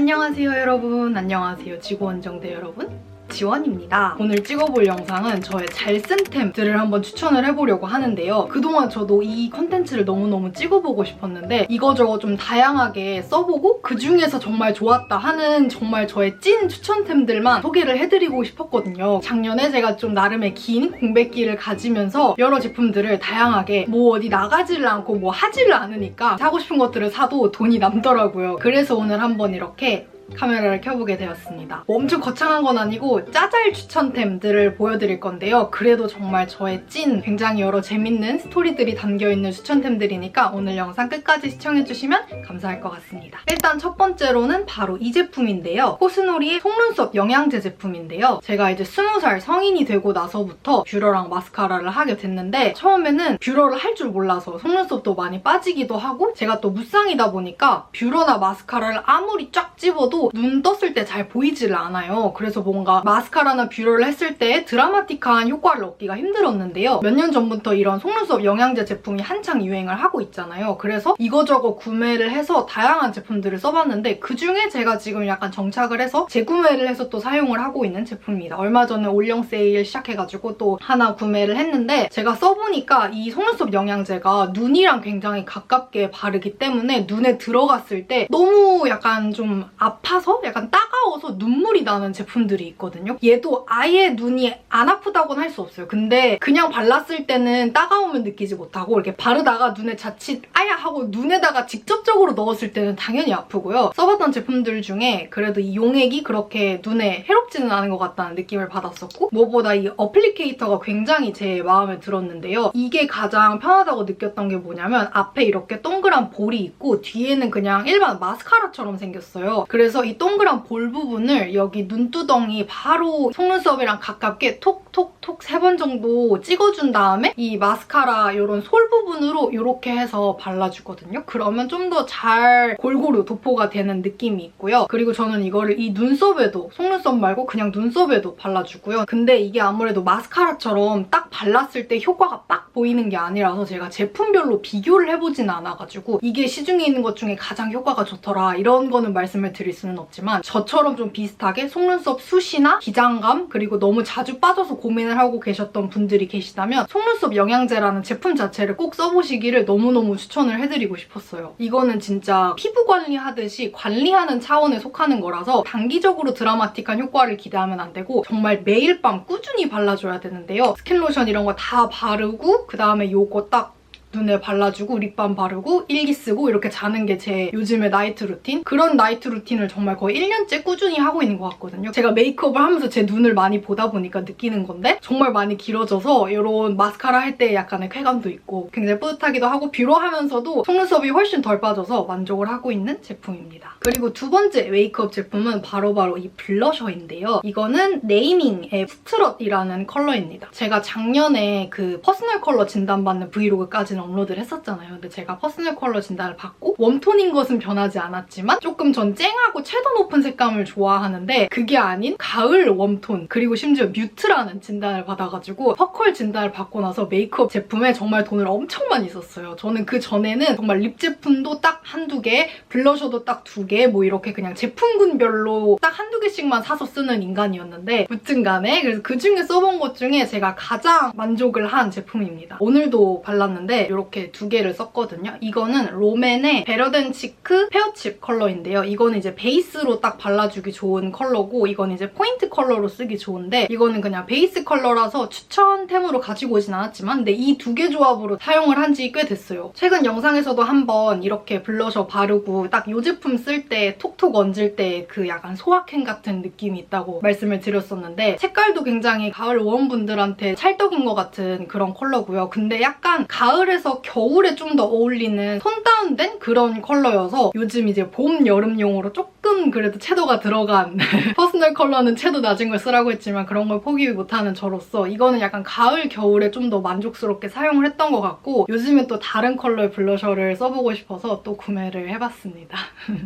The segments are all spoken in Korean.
안녕하세요 여러분. 안녕하세요 지구원정대 여러분. 지원입니다. 오늘 찍어볼 영상은 저의 잘 쓴 템들을 한번 추천을 해보려고 하는데요. 그동안 저도 이 컨텐츠를 너무너무 찍어보고 싶었는데 이거저거 좀 다양하게 써보고 그중에서 정말 좋았다 하는 정말 저의 찐 추천템들만 소개를 해드리고 싶었거든요. 작년에 제가 좀 나름의 긴 공백기를 가지면서 여러 제품들을 다양하게 뭐 어디 나가지를 않고 뭐 하지를 않으니까 사고 싶은 것들을 사도 돈이 남더라고요. 그래서 오늘 한번 이렇게 카메라를 켜보게 되었습니다. 뭐 엄청 거창한 건 아니고 짜잘 추천템들을 보여드릴 건데요. 그래도 정말 저의 찐 굉장히 여러 재밌는 스토리들이 담겨있는 추천템들이니까 오늘 영상 끝까지 시청해주시면 감사할 것 같습니다. 일단 첫 번째로는 바로 이 제품인데요. 코스놀이의 속눈썹 영양제 제품인데요. 제가 이제 20살 성인이 되고 나서부터 뷰러랑 마스카라를 하게 됐는데 처음에는 뷰러를 할 줄 몰라서 속눈썹도 많이 빠지기도 하고 제가 또 무쌍이다 보니까 뷰러나 마스카라를 아무리 쫙 집어도 눈 떴을 때 잘 보이지를 않아요. 그래서 뭔가 마스카라나 뷰러를 했을 때 드라마틱한 효과를 얻기가 힘들었는데요. 몇 년 전부터 이런 속눈썹 영양제 제품이 한창 유행을 하고 있잖아요. 그래서 이거저거 구매를 해서 다양한 제품들을 써봤는데 그중에 제가 지금 약간 정착을 해서 재구매를 해서 또 사용을 하고 있는 제품입니다. 얼마 전에 올영 세일 시작해가지고 또 하나 구매를 했는데 제가 써보니까 이 속눈썹 영양제가 눈이랑 굉장히 가깝게 바르기 때문에 눈에 들어갔을 때 너무 약간 좀 아파서 약간 따가워서 눈물이 나는 제품들이 있거든요. 얘도 아예 눈이 안 아프다고는 할 수 없어요. 근데 그냥 발랐을 때는 따가움을 느끼지 못하고 이렇게 바르다가 눈에 자칫 아야 하고 눈에다가 직접적으로 넣었을 때는 당연히 아프고요. 써봤던 제품들 중에 그래도 이 용액이 그렇게 눈에 해롭지는 않은 것 같다는 느낌을 받았었고 무엇보다 이 어플리케이터가 굉장히 제 마음에 들었는데요. 이게 가장 편하다고 느꼈던 게 뭐냐면 앞에 이렇게 동그란 볼이 있고 뒤에는 그냥 일반 마스카라처럼 생겼어요. 그래서 이 동그란 볼 부분을 여기 눈두덩이 바로 속눈썹이랑 가깝게 톡톡톡 3번 정도 찍어준 다음에 이 마스카라 이런 솔 부분으로 이렇게 해서 발라주거든요. 그러면 좀 더 잘 골고루 도포가 되는 느낌이 있고요. 그리고 저는 이거를 이 눈썹에도 속눈썹 말고 그냥 눈썹에도 발라주고요. 근데 이게 아무래도 마스카라처럼 딱 발랐을 때 효과가 빡 보이는 게 아니라서 제가 제품별로 비교를 해보진 않아가지고 이게 시중에 있는 것 중에 가장 효과가 좋더라 이런 거는 말씀을 드릴 수는 없지만 저처럼 좀 비슷하게 속눈썹 숱이나 기장감 그리고 너무 자주 빠져서 고민을 하고 계셨던 분들이 계시다면 속눈썹 영양제라는 제품 자체를 꼭 써보시기를 너무너무 추천을 해드리고 싶었어요. 이거는 진짜 피부 관리하듯이 관리하는 차원에 속하는 거라서 단기적으로 드라마틱한 효과를 기대하면 안 되고 정말 매일 밤 꾸준히 발라줘야 되는데요. 스킨로션 이런 거 다 바르고 그다음에 요거 딱 눈에 발라주고 립밤 바르고 일기 쓰고 이렇게 자는 게 제 요즘의 나이트 루틴? 그런 나이트 루틴을 정말 거의 1년째 꾸준히 하고 있는 것 같거든요. 제가 메이크업을 하면서 제 눈을 많이 보다 보니까 느끼는 건데 정말 많이 길어져서 이런 마스카라 할 때 약간의 쾌감도 있고 굉장히 뿌듯하기도 하고 뷰러하면서도 속눈썹이 훨씬 덜 빠져서 만족을 하고 있는 제품입니다. 그리고 두 번째 메이크업 제품은 바로바로 이 블러셔인데요. 이거는 네이밍의 스트럿이라는 컬러입니다. 제가 작년에 그 퍼스널 컬러 진단받는 브이로그까지는 업로드를 했었잖아요. 근데 제가 퍼스널 컬러 진단을 받고 웜톤인 것은 변하지 않았지만 조금 전 쨍하고 채도 높은 색감을 좋아하는데 그게 아닌 가을 웜톤 그리고 심지어 뮤트라는 진단을 받아가지고 퍼컬 진단을 받고 나서 메이크업 제품에 정말 돈을 엄청 많이 썼어요. 저는 그 전에는 정말 립 제품도 딱 한두 개, 블러셔도 딱 2개 뭐 이렇게 그냥 제품군별로 딱 한두 개씩만 사서 쓰는 인간이었는데 무튼 간에 그래서 그중에 써본 것 중에 제가 가장 만족을 한 제품입니다. 오늘도 발랐는데 이렇게 2개를 썼거든요. 이거는 롬앤의 베러덴치크 페어칩 컬러인데요. 이거는 이제 베이스로 딱 발라주기 좋은 컬러고 이건 이제 포인트 컬러로 쓰기 좋은데 이거는 그냥 베이스 컬러라서 추천템으로 가지고 오진 않았지만 근데 이 2개 조합으로 사용을 한 지 꽤 됐어요. 최근 영상에서도 한번 이렇게 블러셔 바르고 딱 이 제품 쓸 때 톡톡 얹을 때 그 약간 소확행 같은 느낌이 있다고 말씀을 드렸었는데 색깔도 굉장히 가을 웜분들한테 찰떡인 것 같은 그런 컬러고요. 근데 약간 가을에서 겨울에 좀 더 어울리는 톤 다운된 그런 컬러여서 요즘 이제 봄, 여름용으로 조금 그래도 채도가 들어간 퍼스널 컬러는 채도 낮은 걸 쓰라고 했지만 그런 걸 포기 못하는 저로서 이거는 약간 가을, 겨울에 좀 더 만족스럽게 사용을 했던 것 같고 요즘에 또 다른 컬러의 블러셔를 써보고 싶어서 또 구매를 해봤습니다.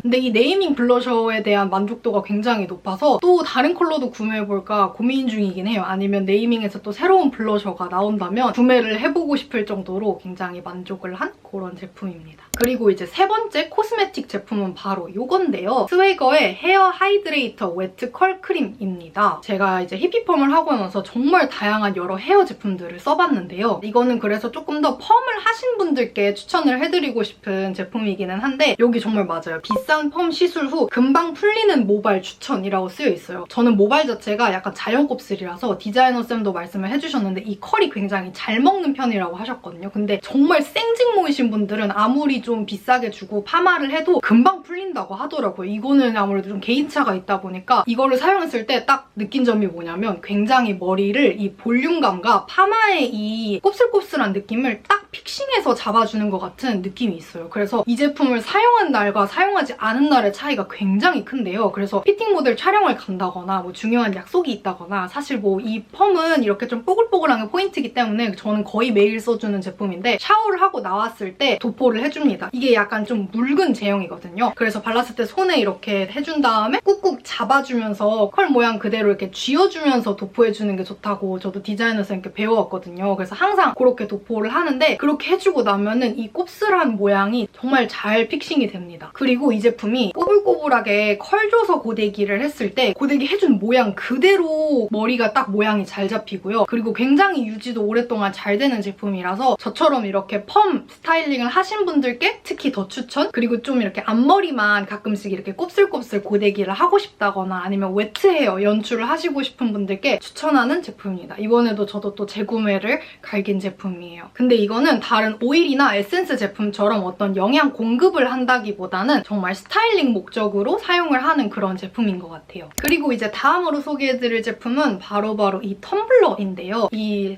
근데 이 네이밍 블러셔에 대한 만족도가 굉장히 높아서 또 다른 컬러도 구매해볼까 고민 중이긴 해요. 아니면 네이밍에서 또 새로운 블러셔가 나온다면 구매를 해보고 싶을 정도로 굉장히 만족을 한 그런 제품입니다. 그리고 이제 세 번째 코스메틱 제품은 바로 이건데요. 스웨이거의 헤어 하이드레이터 웨트 컬 크림입니다. 제가 이제 히피펌을 하고 나서 정말 다양한 여러 헤어 제품들을 써봤는데요. 이거는 그래서 조금 더 펌을 하신 분들께 추천을 해드리고 싶은 제품이기는 한데 여기 정말 맞아요. 비싼 펌 시술 후 금방 풀리는 모발 추천이라고 쓰여 있어요. 저는 모발 자체가 약간 자연 곱슬이라서 디자이너 쌤도 말씀을 해주셨는데 이 컬이 굉장히 잘 먹는 편이라고 하셨거든요. 근데 정말 생직모이신 분들은 아무리 좀 비싸게 주고 파마를 해도 금방 풀린다고 하더라고요. 이거는 아무래도 좀 개인차가 있다 보니까 이거를 사용했을 때 딱 느낀 점이 뭐냐면 굉장히 머리를 이 볼륨감과 파마의 이 곱슬곱슬한 느낌을 딱 픽싱해서 잡아주는 것 같은 느낌이 있어요. 그래서 이 제품을 사용한 날과 사용하지 않은 날의 차이가 굉장히 큰데요. 그래서 피팅 모델 촬영을 간다거나 뭐 중요한 약속이 있다거나 사실 뭐 이 펌은 이렇게 좀 뽀글뽀글한 게 포인트이기 때문에 저는 거의 매일 써주는 제품인데 샤워를 하고 나왔을 때 도포를 해줍니다. 이게 약간 좀 묽은 제형이거든요. 그래서 발랐을 때 손에 이렇게 해준 다음에 꾹꾹 잡아주면서 컬 모양 그대로 이렇게 쥐어주면서 도포해주는 게 좋다고 저도 디자이너 쌤께 배워왔거든요. 그래서 항상 그렇게 도포를 하는데 그렇게 해주고 나면은 이 곱슬한 모양이 정말 잘 픽싱이 됩니다. 그리고 이 제품이 꼬불꼬불하게 컬 줘서 고데기를 했을 때 고데기 해준 모양 그대로 머리가 딱 모양이 잘 잡히고요. 그리고 굉장히 유지도 오랫동안 잘 되는 제품이라서 저처럼 이렇게 펌 스타일링을 하신 분들께 특히 더 추천? 그리고 좀 이렇게 앞머리만 가끔씩 이렇게 곱슬곱슬 고데기를 하고 싶다거나 아니면 웨트 헤어 연출을 하시고 싶은 분들께 추천하는 제품입니다. 이번에도 저도 또 재구매를 갈긴 제품이에요. 근데 이거는 다른 오일이나 에센스 제품처럼 어떤 영양 공급을 한다기보다는 정말 스타일링 목적으로 사용을 하는 그런 제품인 것 같아요. 그리고 이제 다음으로 소개해드릴 제품은 바로 이 텀블러인데요. 이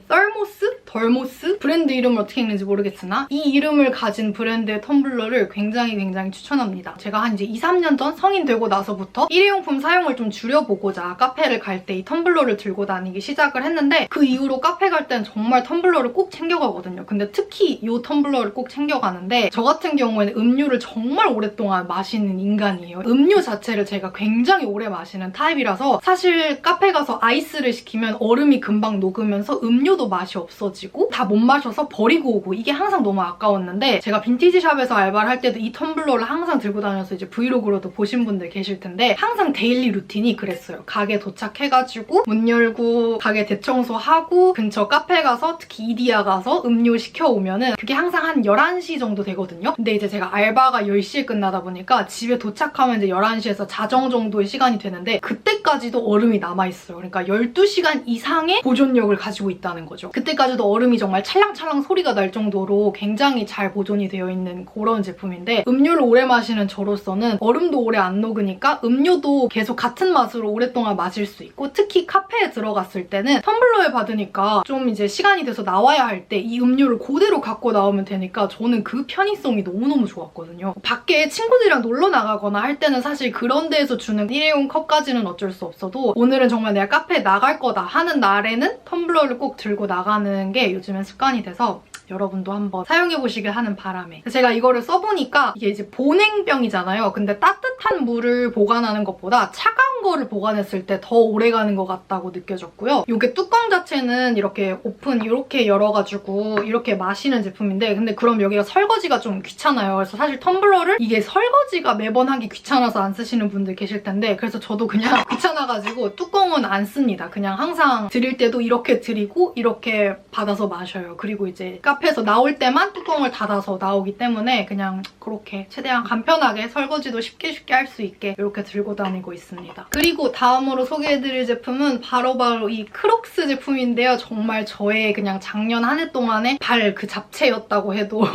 덜모스? 브랜드 이름을 어떻게 읽는지 모르겠으나 이 이름을 가진 브랜드의 텀블러를 굉장히 추천합니다. 제가 한 이제 2, 3년 전 성인 되고 나서부터 일회용품 사용을 좀 줄여보고자 카페를 갈 때 이 텀블러를 들고 다니기 시작을 했는데 그 이후로 카페 갈 땐 정말 텀블러를 꼭 챙겨가거든요. 근데 특히 이 텀블러를 꼭 챙겨가는데 저 같은 경우에는 음료를 정말 오랫동안 마시는 인간이에요. 음료 자체를 제가 굉장히 오래 마시는 타입이라서 사실 카페 가서 아이스를 시키면 얼음이 금방 녹으면서 음료도 맛이 없어지고 다 못 마셔서 버리고 오고 이게 항상 너무 아까웠는데 제가 빈티지 샵에서 알바를 할 때도 이 텀블러를 항상 들고 다녀서 이제 브이로그로도 보신 분들 계실 텐데 항상 데일리 루틴이 그랬어요. 가게 도착해가지고 문 열고 가게 대청소하고 근처 카페 가서 특히 이디야 가서 음료 시켜오면은 그게 항상 한 11시 정도 되거든요. 근데 이제 제가 알바가 10시에 끝나다 보니까 집에 도착하면 이제 11시에서 자정 정도의 시간이 되는데 그때까지도 얼음이 남아있어요. 그러니까 12시간 이상의 보존력을 가지고 있다는 거죠. 그때까지도 얼음이 정말 찰랑찰랑 소리가 날 정도로 굉장히 잘 보존이 되어 있는 그런 제품인데 음료를 오래 마시는 저로서는 얼음도 오래 안 녹으니까 음료도 계속 같은 맛으로 오랫동안 마실 수 있고 특히 카페에 들어갔을 때는 텀블러에 받으니까 좀 이제 시간이 돼서 나와야 할 때 이 음료를 그대로 갖고 나오면 되니까 저는 그 편의성이 너무너무 좋았거든요. 밖에 친구들이랑 놀러 나가거나 할 때는 사실 그런 데에서 주는 일회용 컵까지는 어쩔 수 없어도 오늘은 정말 내가 카페에 나갈 거다 하는 날에는 텀블러를 꼭 들고 나가는 게 요즘엔 습관이 돼서 여러분도 한번 사용해보시길 하는 바람에 제가 이거를 써보니까 이게 이제 보냉병이잖아요. 근데 따뜻한 물을 보관하는 것보다 차가운 거를 보관했을 때 더 오래가는 것 같다고 느껴졌고요. 이게 뚜껑 자체는 이렇게 오픈 이렇게 열어가지고 이렇게 마시는 제품인데 근데 그럼 여기가 설거지가 좀 귀찮아요. 그래서 사실 텀블러를 이게 설거지가 매번 하기 귀찮아서 안 쓰시는 분들 계실 텐데 그래서 저도 그냥 귀찮아가지고 뚜껑은 안 씁니다. 그냥 항상 드릴 때도 이렇게 드리고 이렇게 받아서 마셔요. 그리고 이제 카페에서 나올 때만 뚜껑을 닫아서 나오기 때문에 그냥 그렇게 최대한 간편하게 설거지도 쉽게 할 수 있게 이렇게 들고 다니고 있습니다. 그리고 다음으로 소개해드릴 제품은 바로 이 크록스 제품인데요. 정말 저의 그냥 작년 한 해 동안의 발 그 잡채였다고 해도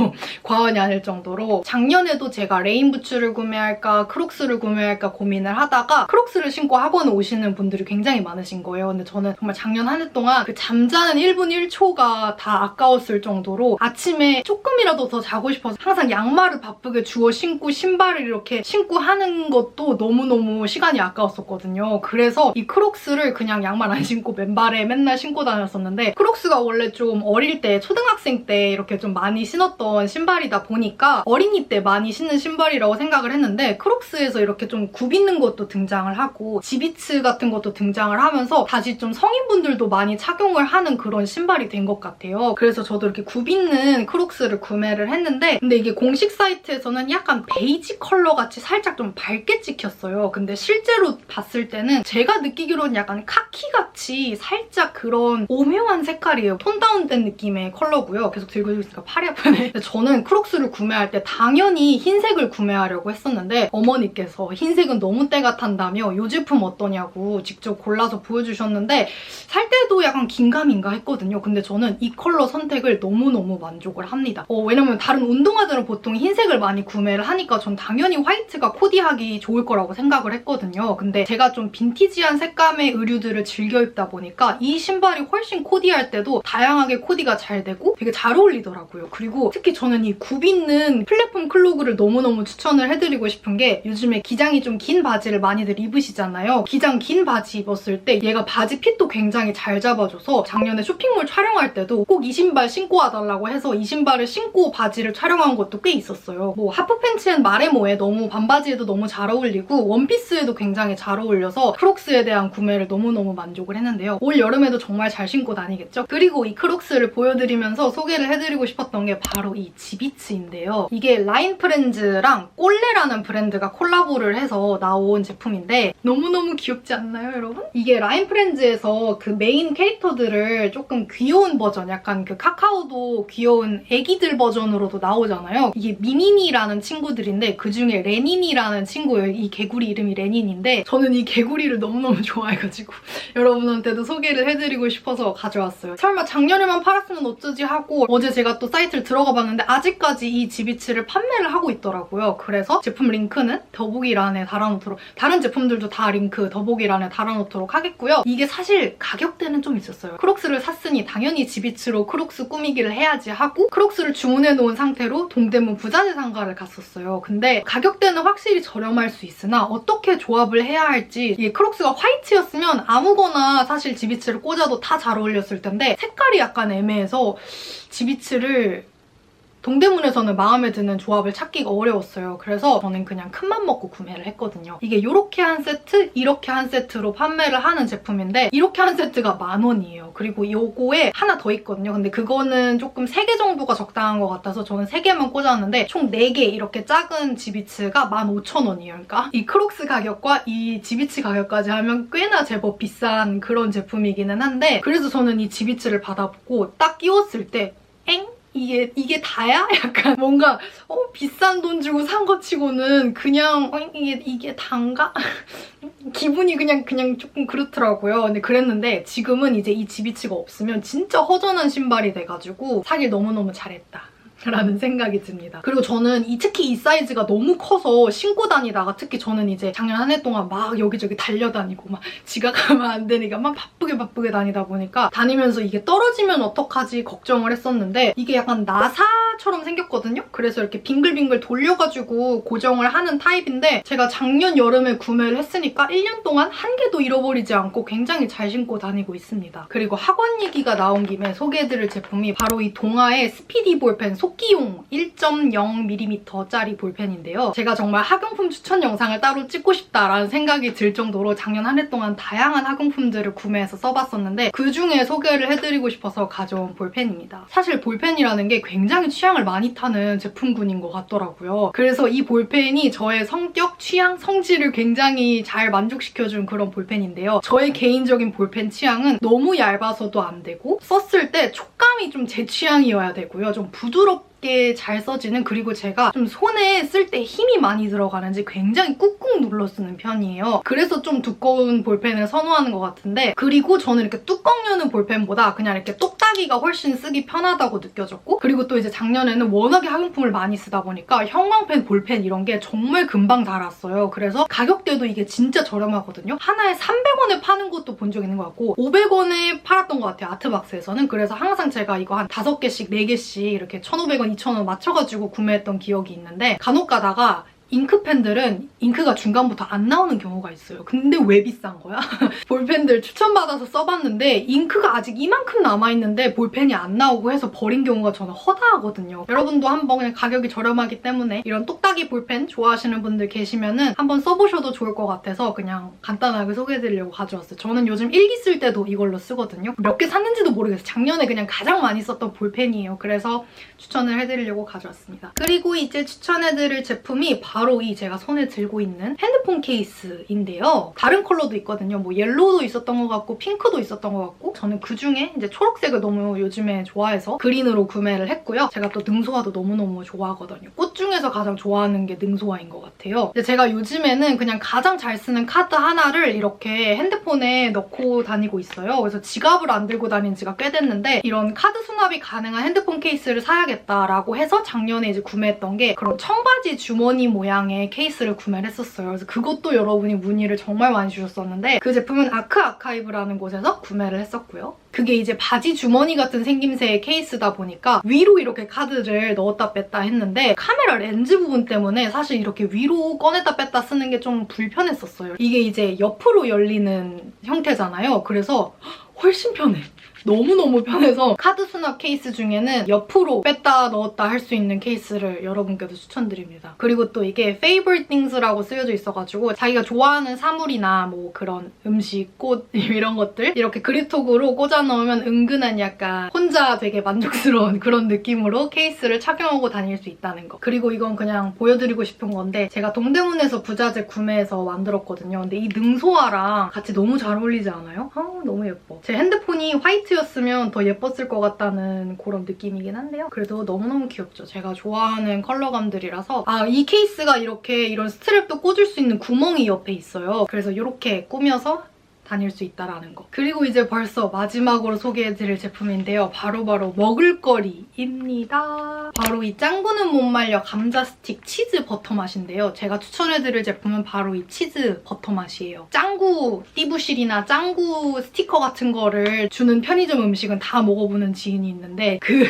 과언이 아닐 정도로 작년에도 제가 레인부츠를 구매할까 크록스를 구매할까 고민을 하다가 크록스를 신고 학원 오시는 분들이 굉장히 많으신 거예요. 근데 저는 정말 작년 한 해 동안 그 잠자는 1분 1초가 다 아까웠을 정도로 아침에 조금이라도 더 자고 싶어서 항상 양말을 바쁘게 주워 신고 신발을 이렇게 신고 하는 것도 너무너무 시간이 아까웠었거든요. 그래서 이 크록스를 그냥 양말 안 신고 맨발에 맨날 신고 다녔었는데 크록스가 원래 좀 어릴 때 초등학생 때 이렇게 좀 많이 신었던 신발이다 보니까 어린이 때 많이 신는 신발이라고 생각을 했는데 크록스에서 이렇게 좀 굽 있는 것도 등장을 하고 지비츠 같은 것도 등장을 하면서 다시 좀 성인분들도 많이 착용을 하는 그런 신발이 된 것 같아요. 그래서 저도 이렇게 굽 굽있는 크록스를 구매를 했는데 근데 이게 공식 사이트에서는 약간 베이지 컬러 같이 살짝 좀 밝게 찍혔어요. 근데 실제로 봤을 때는 제가 느끼기로는 약간 카키같이 살짝 그런 오묘한 색깔이에요. 톤 다운된 느낌의 컬러고요. 계속 들고 있으니까 팔이 아프네. 근데 저는 크록스를 구매할 때 당연히 흰색을 구매하려고 했었는데 어머니께서 흰색은 너무 때가 탄다며 이 제품 어떠냐고 직접 골라서 보여주셨는데 살 때도 약간 긴가민가 했거든요. 근데 저는 이 컬러 선택을 너무너무 만족을 합니다. 왜냐면 다른 운동화들은 보통 흰색을 많이 구매를 하니까 전 당연히 화이트가 코디하기 좋을 거라고 생각을 했거든요. 근데 제가 좀 빈티지한 색감의 의류들을 즐겨 입다 보니까 이 신발이 훨씬 코디할 때도 다양하게 코디가 잘 되고 되게 잘 어울리더라고요. 그리고 특히 저는 이 굽있는 플랫폼 클로그를 너무너무 추천을 해드리고 싶은 게 요즘에 기장이 좀 긴 바지를 많이들 입으시잖아요. 기장 긴 바지 입었을 때 얘가 바지 핏도 굉장히 잘 잡아줘서 작년에 쇼핑몰 촬영할 때도 꼭 이 신발 신고 와달라고 해서 이 신발을 신고 바지를 촬영한 것도 꽤 있었어요. 뭐 하프 팬츠엔 마레모에 너무 반바지에도 너무 잘 어울리고 원피스에도 굉장히 잘 어울려서 크록스에 대한 구매를 너무너무 만족을 했는데요. 올 여름에도 정말 잘 신고 다니겠죠? 그리고 이 크록스를 보여드리면서 소개를 해드리고 싶었던 게 바로 이 지비츠인데요. 이게 라인 프렌즈랑 꼴레라는 브랜드가 콜라보를 해서 나온 제품인데 너무너무 귀엽지 않나요, 여러분? 이게 라인 프렌즈에서 그 메인 캐릭터들을 조금 귀여운 버전, 약간 그 카카오도 귀여운 애기들 버전으로도 나오잖아요. 이게 미미미라는 친구들인데 그중에 레닌이라는 친구예요. 이 개구리 이름이 레닌인데 저는 이 개구리를 너무너무 좋아해가지고 여러분한테도 소개를 해드리고 싶어서 가져왔어요. 설마 작년에만 팔았으면 어쩌지 하고 어제 제가 또 사이트를 들어가 봤는데 아직까지 이 지비츠를 판매를 하고 있더라고요. 그래서 제품 링크는 더보기란에 달아놓도록, 다른 제품들도 다 링크 더보기란에 달아놓도록 하겠고요. 이게 사실 가격대는 좀 있었어요. 크록스를 샀으니 당연히 지비츠로 크록스 꾸미기를 해야지 하고 크록스를 주문해놓은 상태로 동대문 부자재 상가를 갔었어요. 근데 가격대는 확실히 저렴할 수 있으나 어떻게 조합을 해야 할지, 이게 크록스가 화이트였으면 아무거나 사실 지비츠를 꽂아도 다 잘 어울렸을 텐데 색깔이 약간 애매해서 지비츠를 동대문에서는 마음에 드는 조합을 찾기가 어려웠어요. 그래서 저는 그냥 큰맘 먹고 구매를 했거든요. 이게 이렇게 한 세트, 이렇게 한 세트로 판매를 하는 제품인데 이렇게 한 세트가 10,000원이에요. 그리고 요거에 하나 더 있거든요. 근데 그거는 조금 3개 정도가 적당한 것 같아서 저는 3개만 꽂았는데 총 4개 이렇게 작은 지비츠가 15,000원이에요. 그러니까 이 크록스 가격과 이 지비츠 가격까지 하면 꽤나 제법 비싼 그런 제품이기는 한데 그래서 저는 이 지비츠를 받아보고 딱 끼웠을 때 엥? 이게 다야? 약간 뭔가 비싼 돈 주고 산 거 치고는 그냥 이게 단가? 기분이 그냥 조금 그렇더라고요. 근데 그랬는데 지금은 이제 이 지비츠가 없으면 진짜 허전한 신발이 돼가지고 사길 너무너무 잘했다 라는 생각이 듭니다. 그리고 저는 특히 이 사이즈가 너무 커서 신고 다니다가 특히 저는 이제 작년 한 해 동안 막 여기저기 달려다니고 막 지각하면 안 되니까 막 바쁘게 다니다 보니까 다니면서 이게 떨어지면 어떡하지 걱정을 했었는데 이게 약간 나사처럼 생겼거든요? 그래서 이렇게 빙글빙글 돌려가지고 고정을 하는 타입인데 제가 작년 여름에 구매를 했으니까 1년 동안 한 개도 잃어버리지 않고 굉장히 잘 신고 다니고 있습니다. 그리고 학원 얘기가 나온 김에 소개해드릴 제품이 바로 이 동아의 스피디 볼펜 속기용 1.0mm짜리 볼펜인데요. 제가 정말 학용품 추천 영상을 따로 찍고 싶다라는 생각이 들 정도로 작년 한 해 동안 다양한 학용품들을 구매해서 써봤었는데 그중에 소개를 해드리고 싶어서 가져온 볼펜입니다. 사실 볼펜이라는 게 굉장히 취향을 많이 타는 제품군인 것 같더라고요. 그래서 이 볼펜이 저의 성격, 취향, 성질을 굉장히 잘 만족시켜준 그런 볼펜인데요. 저의 개인적인 볼펜 취향은 너무 얇아서도 안 되고 썼을 때 촉감이 좀 제 취향이어야 되고요. 좀 부드럽게 잘 써지는, 그리고 제가 좀 손에 쓸 때 힘이 많이 들어가는지 굉장히 꾹꾹 눌러 쓰는 편이에요. 그래서 좀 두꺼운 볼펜을 선호하는 것 같은데 그리고 저는 이렇게 뚜껑 여는 볼펜보다 그냥 이렇게 똑딱이가 훨씬 쓰기 편하다고 느껴졌고 그리고 또 이제 작년에는 워낙에 학용품을 많이 쓰다 보니까 형광펜, 볼펜 이런 게 정말 금방 닳았어요. 그래서 가격대도 이게 진짜 저렴하거든요. 하나에 300원에 파는 것도 본 적 있는 것 같고 500원에 팔았던 것 같아요. 아트박스에서는. 그래서 항상 제가 이거 한 5개씩, 4개씩 이렇게 1,500원, 2,000원 맞춰가지고 구매했던 기억이 있는데 간혹 가다가 잉크펜들은 잉크가 중간부터 안 나오는 경우가 있어요. 근데 왜 비싼 거야? 볼펜들 추천받아서 써봤는데 잉크가 아직 이만큼 남아있는데 볼펜이 안 나오고 해서 버린 경우가 저는 허다하거든요. 여러분도 한번 그냥 가격이 저렴하기 때문에 이런 똑딱이 볼펜 좋아하시는 분들 계시면은 한번 써보셔도 좋을 것 같아서 그냥 간단하게 소개해드리려고 가져왔어요. 저는 요즘 일기 쓸 때도 이걸로 쓰거든요. 몇 개 샀는지도 모르겠어요. 작년에 그냥 가장 많이 썼던 볼펜이에요. 그래서 추천을 해드리려고 가져왔습니다. 그리고 이제 추천해드릴 제품이 바로 이 제가 손에 들고 있는 핸드폰 케이스인데요. 다른 컬러도 있거든요. 뭐 옐로우도 있었던 것 같고 핑크도 있었던 것 같고 저는 그중에 이제 초록색을 너무 요즘에 좋아해서 그린으로 구매를 했고요. 제가 또 능소화도 너무너무 좋아하거든요. 꽃 중에서 가장 좋아하는 게 능소화인 것 같아요. 근데 제가 요즘에는 그냥 가장 잘 쓰는 카드 하나를 이렇게 핸드폰에 넣고 다니고 있어요. 그래서 지갑을 안 들고 다닌 지가 꽤 됐는데 이런 카드 수납이 가능한 핸드폰 케이스를 사야겠다라고 해서 작년에 이제 구매했던 게 그런 청바지 주머니 모양의 케이스를 구매를 했었어요. 그래서 그것도 여러분이 문의를 정말 많이 주셨었는데 그 제품은 아크아카이브라는 곳에서 구매를 했었고요. 그게 이제 바지 주머니 같은 생김새의 케이스다 보니까 위로 이렇게 카드를 넣었다 뺐다 했는데 카메라 렌즈 부분 때문에 사실 이렇게 위로 꺼냈다 뺐다 쓰는 게 좀 불편했었어요. 이게 이제 옆으로 열리는 형태잖아요. 그래서 훨씬 편해. 너무너무 편해서 카드 수납 케이스 중에는 옆으로 뺐다 넣었다 할 수 있는 케이스를 여러분께도 추천드립니다. 그리고 또 이게 favorite things라고 쓰여져 있어가지고 자기가 좋아하는 사물이나 뭐 그런 음식, 꽃 이런 것들 이렇게 그립톡으로 꽂아 넣으면 은근한 약간 혼자 되게 만족스러운 그런 느낌으로 케이스를 착용하고 다닐 수 있다는 거. 그리고 이건 그냥 보여드리고 싶은 건데 제가 동대문에서 부자재 구매해서 만들었거든요. 근데 이 능소화랑 같이 너무 잘 어울리지 않아요? 너무 예뻐. 제 핸드폰이 화이트였으면 더 예뻤을 것 같다는 그런 느낌이긴 한데요. 그래도 너무너무 귀엽죠. 제가 좋아하는 컬러감들이라서 이 케이스가 이렇게 이런 스트랩도 꽂을 수 있는 구멍이 옆에 있어요. 그래서 이렇게 꾸며서 다닐 수 있다라는 거. 그리고 이제 벌써 마지막으로 소개해드릴 제품인데요. 바로바로 먹을거리입니다. 바로 이 짱구는 못 말려 감자 스틱 치즈 버터 맛인데요. 제가 추천해드릴 제품은 바로 이 치즈 버터 맛이에요. 짱구 띠부실이나 짱구 스티커 같은 거를 주는 편의점 음식은 다 먹어보는 지인이 있는데 그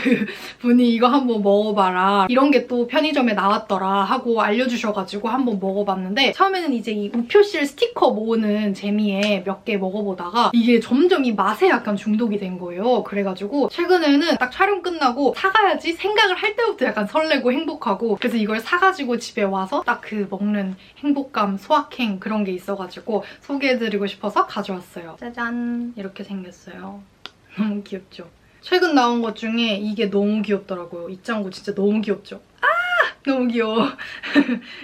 분이 이거 한번 먹어봐라. 이런 게 또 편의점에 나왔더라 하고 알려주셔가지고 한번 먹어봤는데 처음에는 이제 이 우표실 스티커 모으는 재미에 몇 개 먹어보다가 이게 점점 이 맛에 약간 중독이 된 거예요. 그래가지고 최근에는 딱 촬영 끝나고 사가야지 생각을 할 때부터 약간 설레고 행복하고 그래서 이걸 사가지고 집에 와서 딱 그 먹는 행복감, 소확행 그런 게 있어가지고 소개해드리고 싶어서 가져왔어요. 짜잔! 이렇게 생겼어요. 너무 귀엽죠? 최근 나온 것 중에 이게 너무 귀엽더라고요. 이 짱구 진짜 너무 귀엽죠? 너무 귀여워.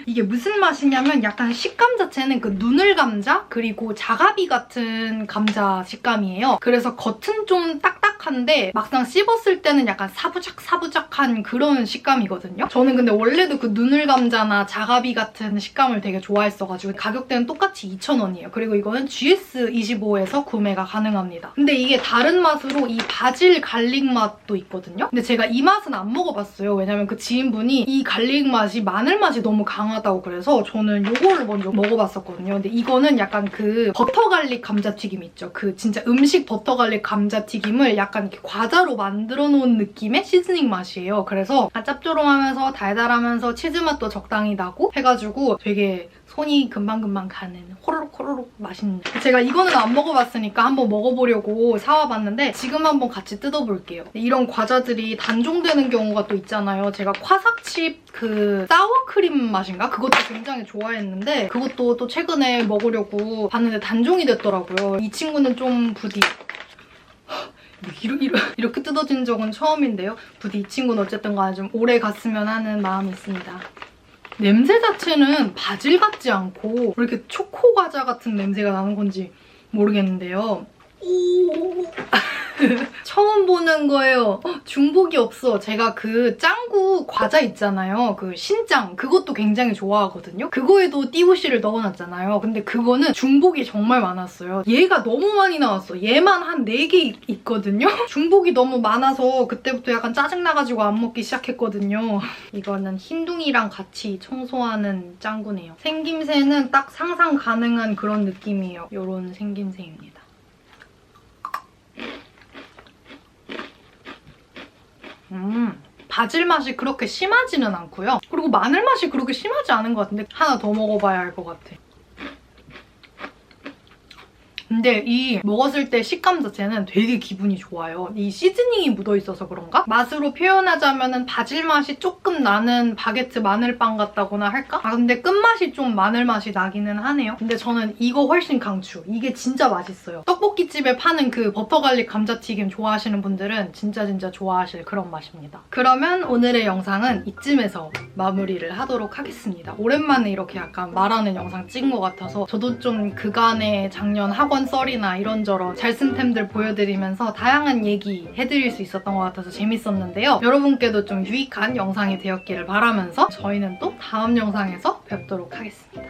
이게 무슨 맛이냐면 약간 식감 자체는 그 누늘 감자 그리고 자가비 같은 감자 식감이에요. 그래서 겉은 좀 딱딱한데 막상 씹었을 때는 약간 사부작사부작한 그런 식감이거든요. 저는 근데 원래도 그 누늘 감자나 자가비 같은 식감을 되게 좋아했어가지고 가격대는 똑같이 2,000원이에요. 그리고 이거는 GS25에서 구매가 가능합니다. 근데 이게 다른 맛으로 이 바질 갈릭 맛도 있거든요. 근데 제가 이 맛은 안 먹어봤어요. 왜냐면 그 지인분이 이 갈릭 맛이 마늘 맛이 너무 강하다고 그래서 저는 이거를 먼저 먹어봤었거든요. 근데 이거는 약간 그 버터 갈릭 감자튀김 있죠. 그 진짜 음식 버터 갈릭 감자튀김을 약간 이렇게 과자로 만들어 놓은 느낌의 시즈닝 맛이에요. 그래서 짭조름하면서 달달하면서 치즈 맛도 적당히 나고 해가지고 되게 손이 금방금방 가는 호로록 맛있는 제가 이거는 안 먹어봤으니까 한번 먹어보려고 사와봤는데 지금 한번 같이 뜯어볼게요. 이런 과자들이 단종되는 경우가 또 있잖아요. 제가 화삭칩 그 사워크림 맛인가? 그것도 굉장히 좋아했는데 그것도 또 최근에 먹으려고 봤는데 단종이 됐더라고요. 이 친구는 좀 부디 이렇게 뜯어진 적은 처음인데요. 부디 이 친구는 어쨌든 간에 좀 오래 갔으면 하는 마음이 있습니다. 냄새 자체는 바질 같지 않고 왜 이렇게 초코 과자 같은 냄새가 나는 건지 모르겠는데요. 오 처음 보는 거예요. 중복이 없어. 제가 그 짱구 과자 있잖아요. 그 신짱 그것도 굉장히 좋아하거든요. 그거에도 띠부씨를 넣어놨잖아요. 근데 그거는 중복이 정말 많았어요. 얘가 너무 많이 나왔어. 얘만 한 4개 있거든요. 중복이 너무 많아서 그때부터 약간 짜증나가지고 안 먹기 시작했거든요. 이거는 흰둥이랑 같이 청소하는 짱구네요. 생김새는 딱 상상 가능한 그런 느낌이에요. 이런 생김새입니다. 바질 맛이 그렇게 심하지는 않고요. 그리고 마늘 맛이 그렇게 심하지 않은 것 같은데 하나 더 먹어봐야 할 것 같아. 근데 이 먹었을 때 식감 자체는 되게 기분이 좋아요. 이 시즈닝이 묻어있어서 그런가? 맛으로 표현하자면 바질 맛이 조금 나는 바게트 마늘빵 같다거나 할까? 근데 끝맛이 좀 마늘 맛이 나기는 하네요. 근데 저는 이거 훨씬 강추. 이게 진짜 맛있어요. 떡볶이집에 파는 그 버터 갈릭 감자튀김 좋아하시는 분들은 진짜 좋아하실 그런 맛입니다. 그러면 오늘의 영상은 이쯤에서 마무리를 하도록 하겠습니다. 오랜만에 이렇게 약간 말하는 영상 찍은 것 같아서 저도 좀 그간의 작년 학원 썰이나 이런저런 잘 쓴 템들 보여드리면서 다양한 얘기 해드릴 수 있었던 것 같아서 재밌었는데요. 여러분께도 좀 유익한 영상이 되었기를 바라면서 저희는 또 다음 영상에서 뵙도록 하겠습니다.